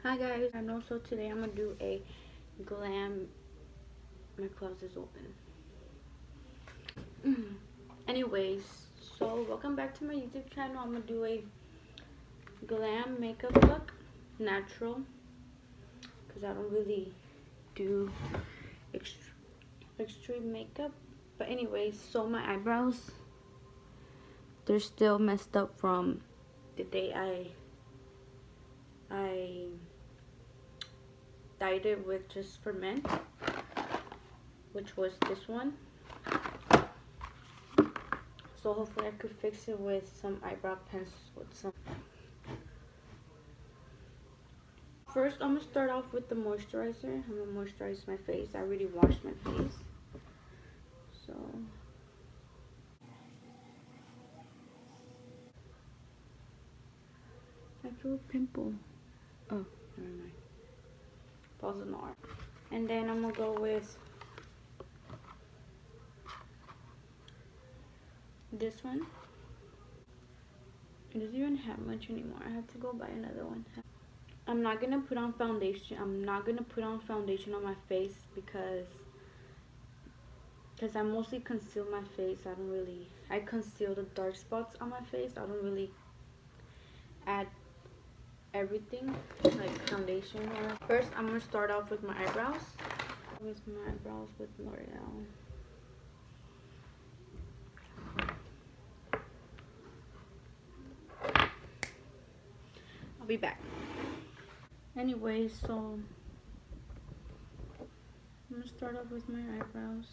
Hi guys, I know, so today I'm gonna do a glam. My closet's open. Anyways, so welcome back to my YouTube channel. I'm gonna do a glam makeup look, natural, because I don't really do extreme makeup. But anyways, so my eyebrows, they're still messed up from the day I dyed it with Just for Men, which was this one. So hopefully I could fix it with some eyebrow pencils with some. First, I'm gonna start off with the moisturizer. I'm gonna moisturize my face. I already washed my face, so I feel a pimple. Oh, never mind. Falls in the arm. And then I'm gonna go with this one. It doesn't even have much anymore. I have to go buy another one. I'm not gonna put on foundation. I'm not gonna put on foundation on my face because I mostly conceal my face. I conceal the dark spots on my face. I don't really add everything like foundation. First, I'm gonna start off with my eyebrows. With my eyebrows with L'Oreal. I'll be back. Anyway, so I'm gonna start off with my eyebrows.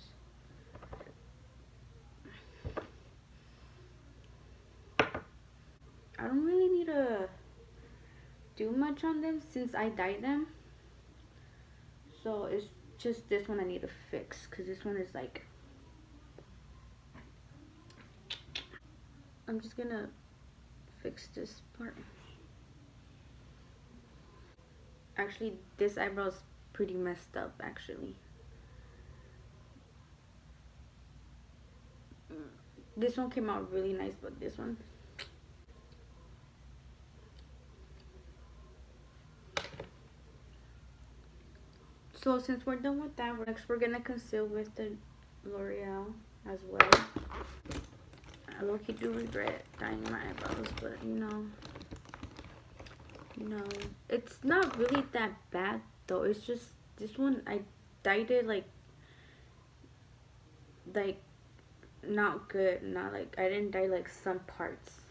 I don't really need to do much on them since I dyed them. So it's just this one I need to fix because this one is like, I'm just gonna fix this part. Actually, this eyebrow is pretty messed up actually. This one came out really nice, but this one, so since we're done with that, next we're gonna conceal with the L'Oreal as well. I low-key do regret dyeing my eyebrows, but it's not really that bad though. It's just this one I dyed it like not good. Not like, I didn't dye like some parts.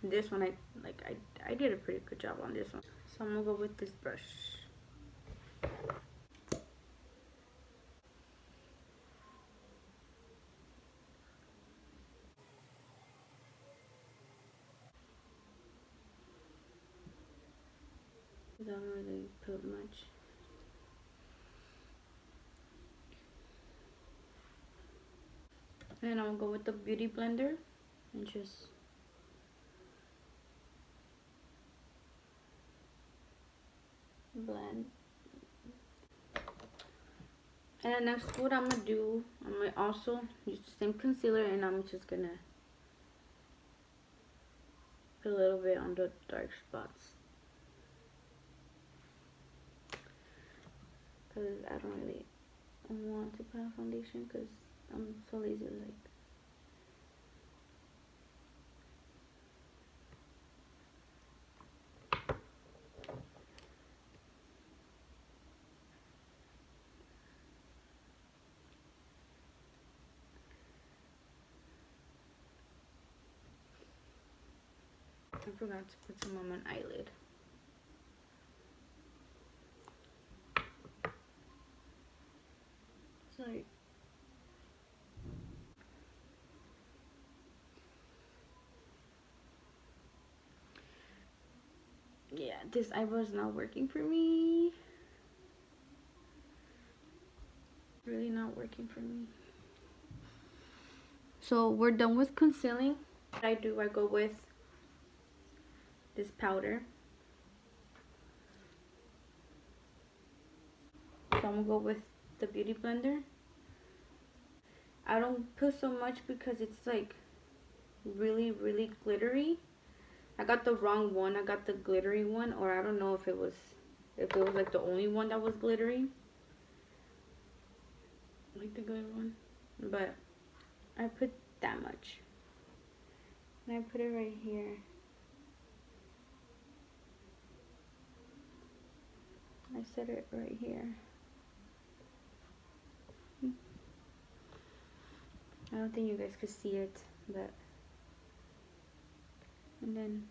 This one I did a pretty good job on this one. So I'm gonna go with this brush. I don't really put much. And then I'm gonna go with the Beauty Blender and just blend. And then next, what I'm gonna do, I'm gonna also use the same concealer, and I'm just gonna put a little bit on the dark spots. Because I don't really want to put on foundation because I'm so lazy. Like, I forgot to put some on my eyelid. Sorry. Yeah, this eyebrow is not working for me. Really not working for me. So we're done with concealing. What I do, I go with this powder. So I'm gonna go with the Beauty Blender. I don't put so much because it's like really glittery. I got the wrong one. I got the glittery one, or I don't know if it was if it was like the only one that was glittery, like the glitter one. But I put that much, and I put it right here. I set it right here. I don't think you guys could see it, but, and then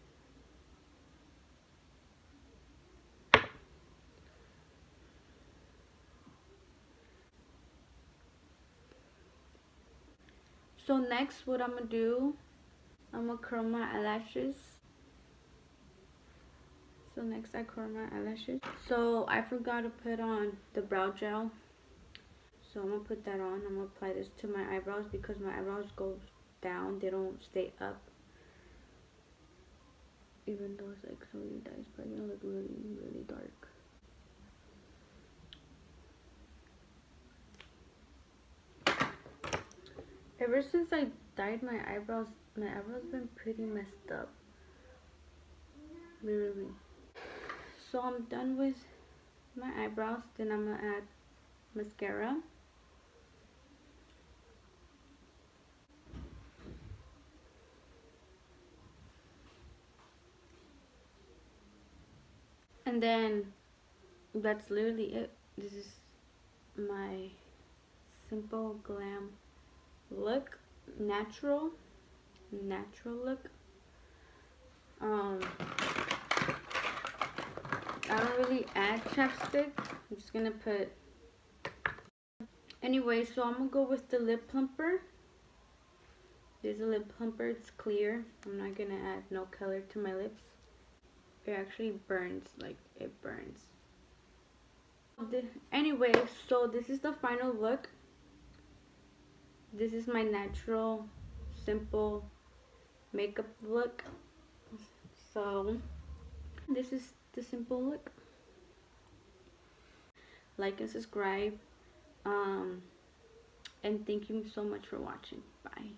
so next what I'm gonna do, I'm gonna curl my eyelashes. So next I curl my eyelashes. So I forgot to put on the brow gel. So I'm gonna put that on. I'm gonna apply this to my eyebrows because my eyebrows go down. They don't stay up. Even though it's like really dark, it's probably gonna look really, really dark. Ever since I dyed my eyebrows been pretty messed up. Literally. So I'm done with my eyebrows. Then I'm gonna add mascara. And then that's literally it. This is my simple glam look. Natural look. I don't really add chapstick. I'm just gonna put, anyway, so I'm gonna go with the lip plumper. This is a lip plumper. It's clear. I'm not gonna add no color to my lips. It actually burns, like it burns. Anyway, so this is the final look. This is my natural, simple makeup look. So this is the simple look. Like and subscribe. And thank you so much for watching. Bye.